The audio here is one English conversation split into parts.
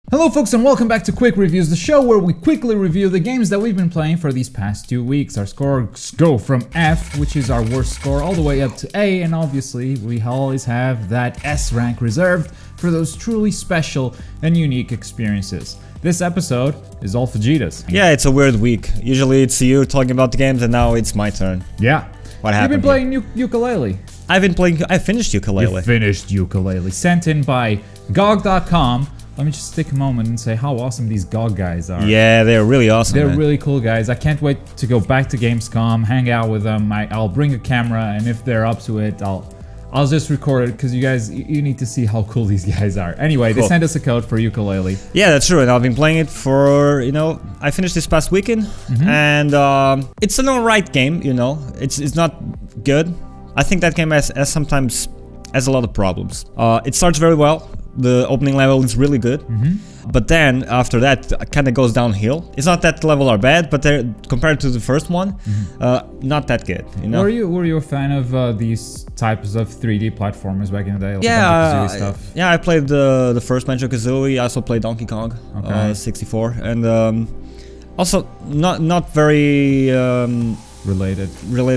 Hello folks and welcome back to Quick Reviews, the show where we quickly review the games that we've been playing for these past 2 weeks. Our scores go from F, which is our worst score, all the way up to A, and obviously we always have that S rank reserved for those truly special and unique experiences. This episode is all Vegeta's. Yeah, it's a weird week. Usually it's you talking about the games and now it's my turn. Yeah. What happened? You've been playing Yooka Laylee. I finished Yooka Laylee. You finished Yooka Laylee, sent in by GOG.com. Let me just take a moment and say how awesome these GOG guys are. Yeah, they're really awesome. They're man. really cool guys. I can't wait to go back to Gamescom, hang out with them. I'll bring a camera, and if they're up to it, I'll just record it because you guys, you need to see how cool these guys are. Anyway, cool. They sent us a code for Yooka Laylee. Yeah, that's true. And I've been playing it for, I finished this past weekend, and it's an alright game. It's not good. I think that game sometimes has a lot of problems. It starts very well. The opening level is really good, but then after that it kind of goes downhill. It's not that the levels are bad, but they're compared to the first one, not that good. Were you a fan of these types of 3D platformers back in the day? Like yeah, stuff? Yeah, I played the first Banjo-Kazooie. I also played Donkey Kong 64, and also not very related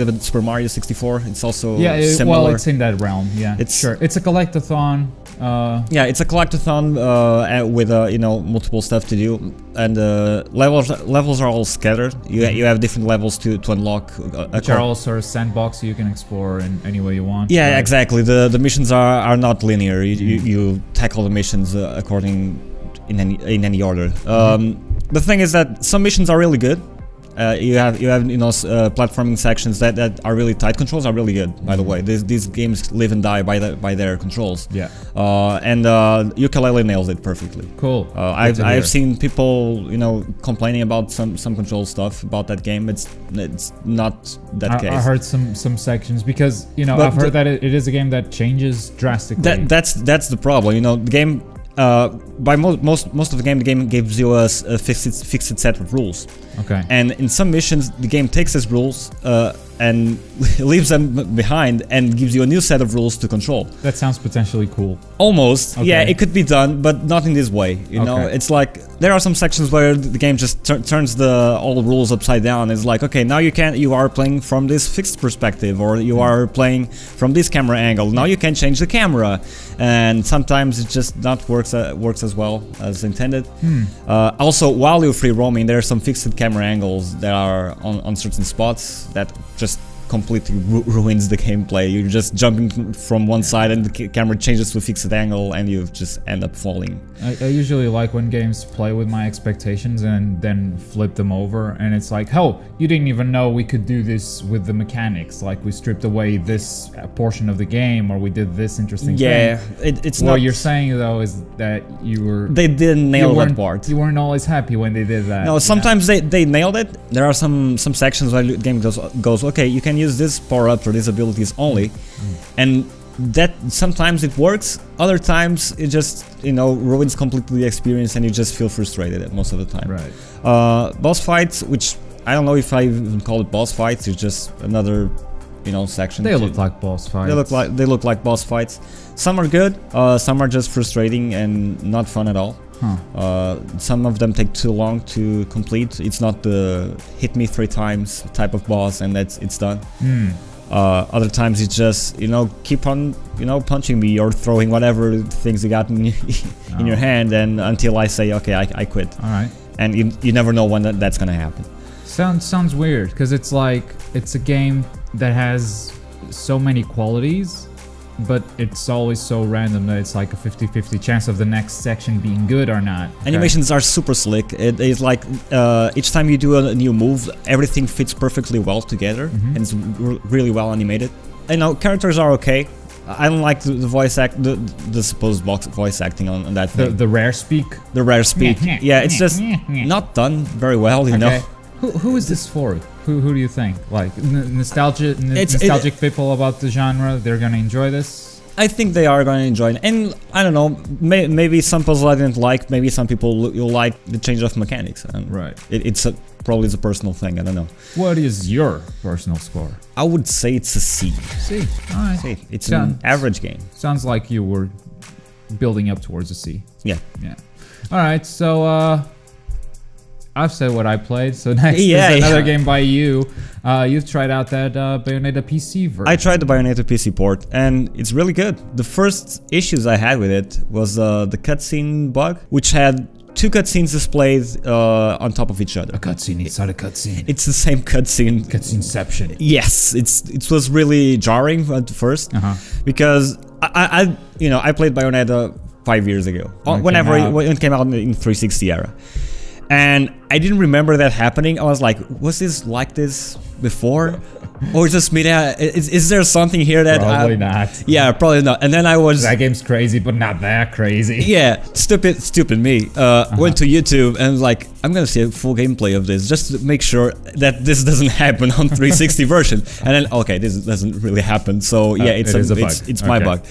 with Super Mario 64. It's also similar. Well, it's in that realm. Yeah, it's a collectathon. Yeah, it's a collectathon with multiple stuff to do, and levels are all scattered. You have different levels to unlock. Which are all sort of sandbox, so you can explore in any way you want. Yeah, right? Exactly. The missions are not linear. You tackle the missions according in any order. The thing is that some missions are really good. You have platforming sections that are really tight. Controls are really good, by the way. These games live and die by their controls. Yeah. And Yooka Laylee nails it perfectly. Cool. I've seen people complaining about some control stuff about that game. It's not that case. I heard some sections because I've heard that it is a game that changes drastically. That's the problem. The game. By most of the game gives you a fixed set of rules. Okay. And in some missions, the game takes these rules and leaves them behind and gives you a new set of rules to control. That sounds potentially cool. Almost. Okay. Yeah, it could be done, but not in this way. It's like there are some sections where the game just turns all the rules upside down. It's like, okay, now you are playing from this fixed perspective, or you are playing from this camera angle. Now you can change the camera, and sometimes it just not works as well as intended. Also, while you're free roaming, there are some fixed camera angles that are on certain spots that just completely ruins the gameplay. You're just jumping from one side and the camera changes to a fixed angle and you just end up falling. I usually like when games play with my expectations and then flip them over, and it's like, oh, you didn't even know we could do this with the mechanics, like we stripped away this portion of the game, or we did this interesting thing. Yeah, it's not... What you're saying though is that they didn't nail that part. You weren't always happy when they did that. No, sometimes they nailed it. There are some sections where the game goes, okay, you can use this power-up or these abilities only, and that sometimes it works, other times it just ruins completely the experience and you just feel frustrated most of the time. Right. Boss fights, which I don't know if I even call it boss fights, it's just another section. They look like boss fights. They look like boss fights. Some are good, some are just frustrating and not fun at all. Some of them take too long to complete. It's not the hit me 3 times type of boss and it's done. Other times it's just keep on punching me or throwing whatever things you got in your hand, and until I say okay, I quit. All right. And you never know when that's gonna happen. Sounds weird, because it's like it's a game that has so many qualities, but it's always so random that it's like a 50-50 chance of the next section being good or not. Animations are super slick. It is like each time you do a new move, everything fits perfectly well together, and it's really well animated. Characters are okay. I don't like the voice the supposed voice acting on that thing. The rare speak. The rare speak. Yeah, it's just not done very well, you know. Who is this for? Who do you think? Like nostalgic people about the genre, they're gonna enjoy this? I think they are gonna enjoy it, and I don't know. Maybe some puzzles I didn't like. Maybe some people you'll like the change of mechanics. And right. It's probably a personal thing. I don't know. What is your personal score? I would say it's a C. C. All right. C. It's an average game. Sounds like you were building up towards a C. Yeah. Yeah. All right, so I've said what I played. So next is another game by you. You've tried out that Bayonetta PC version. I tried the Bayonetta PC port, and it's really good. The first issues I had with it was the cutscene bug, which had 2 cutscenes displayed on top of each other. A cutscene inside a cutscene. It's the same cutscene. Cutsceneception. Yes, it was really jarring at first because I played Bayonetta 5 years ago, when it came out in 360 era. And I didn't remember that happening. I was like, was this like this before? Or just me that... Is there something here that... Probably not. Yeah, probably not. And then I was... That game's crazy, but not that crazy. Yeah, stupid me. Went to YouTube and was like, I'm gonna see a full gameplay of this, just to make sure that this doesn't happen on 360 version. And then, okay, this doesn't really happen. So yeah, it's my bug.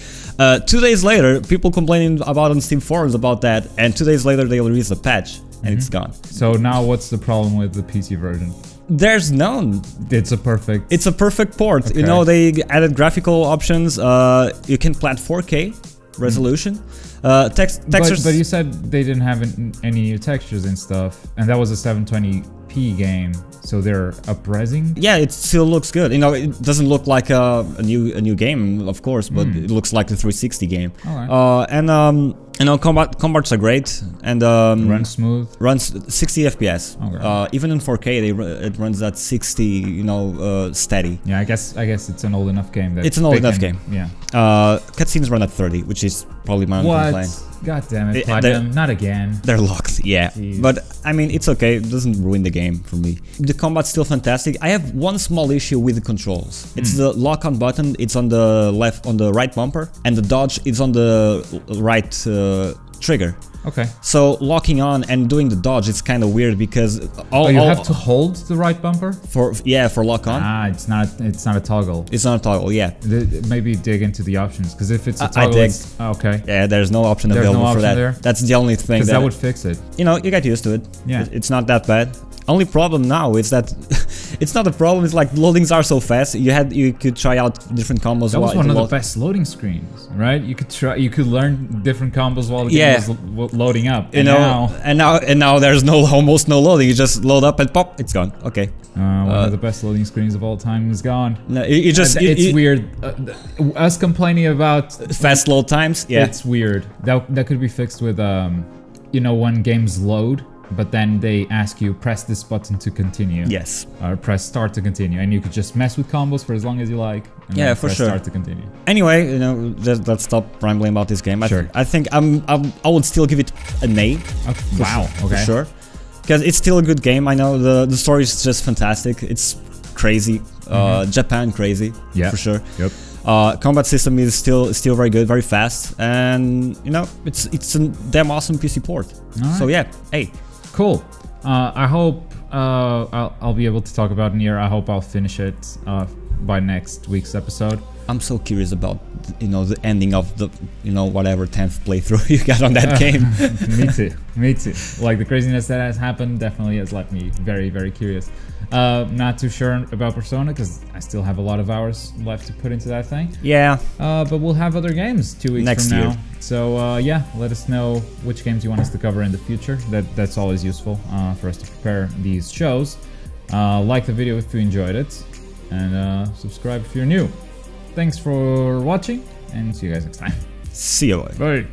2 days later, people complaining about on Steam forums about that, and 2 days later they released a patch. And it's gone. So now what's the problem with the PC version? There's none. It's a perfect port. Okay. You know, they added graphical options. You can plat 4K resolution. Textures. But you said they didn't have any new textures and stuff, and that was a 720p game. So they're up-resing? Yeah, it still looks good. You know, it doesn't look like a new game, of course, but it looks like the 360 game. Right. You know, combats are great, and runs smooth. Runs 60 FPS. Okay. Even in 4K, it runs at 60. You know, steady. Yeah, I guess it's an old enough game. It's an old enough game. Yeah. Cutscenes run at 30, which is probably my own complaint. God damn it, Platinum, not again. They're locked, yeah. Jeez. But, I mean, it's okay, it doesn't ruin the game for me. The combat's still fantastic. I have one small issue with the controls. It's the lock-on button, it's on the right bumper, and the dodge is on the right trigger. Okay. So locking on and doing the dodge, it's kind of weird because you have to hold the right bumper for lock on. Ah, it's not a toggle. It's not a toggle. Yeah. Maybe dig into the options, because if it's a toggle, okay. Yeah, there's no option available for that. That's the only thing that would fix it. You know, you get used to it. Yeah. It's not that bad. Only problem now is that it's not a problem. It's like loadings are so fast. You could try out different combos. That was one of the best loading screens, right? You could learn different combos while the game was loading up. And now there's almost no loading. You just load up and pop, it's gone. Okay. One of the best loading screens of all time is gone. No, it's weird. Us complaining about fast load times. Yeah, it's weird. That could be fixed with you know, when games load, but then they ask you press this button to continue. Yes. Or press start to continue, and you could just mess with combos for as long as you like. And yeah, for press sure. Start to continue. Anyway, you know, let's stop rambling about this game. Sure. I think I would still give it an A. Wow. Okay. For sure. Because it's still a good game. I know the story is just fantastic. It's crazy. Japan crazy. Yeah. For sure. Yep. Combat system is still very good, very fast, and you know it's a damn awesome PC port. Right. So yeah, hey, cool. I hope I'll be able to talk about Nier. I hope I'll finish it by next week's episode. I'm so curious about, you know, the ending of the, you know, whatever 10th playthrough you got on that game. Me too. Like, the craziness that has happened definitely has left me very, very curious. Not too sure about Persona, because I still have a lot of hours left to put into that thing. Yeah. But we'll have other games 2 weeks next from now. Year. So yeah, let us know which games you want us to cover in the future. That's always useful for us to prepare these shows. Like the video if you enjoyed it, and subscribe if you're new. Thanks for watching, and see you guys next time. See you. Bye.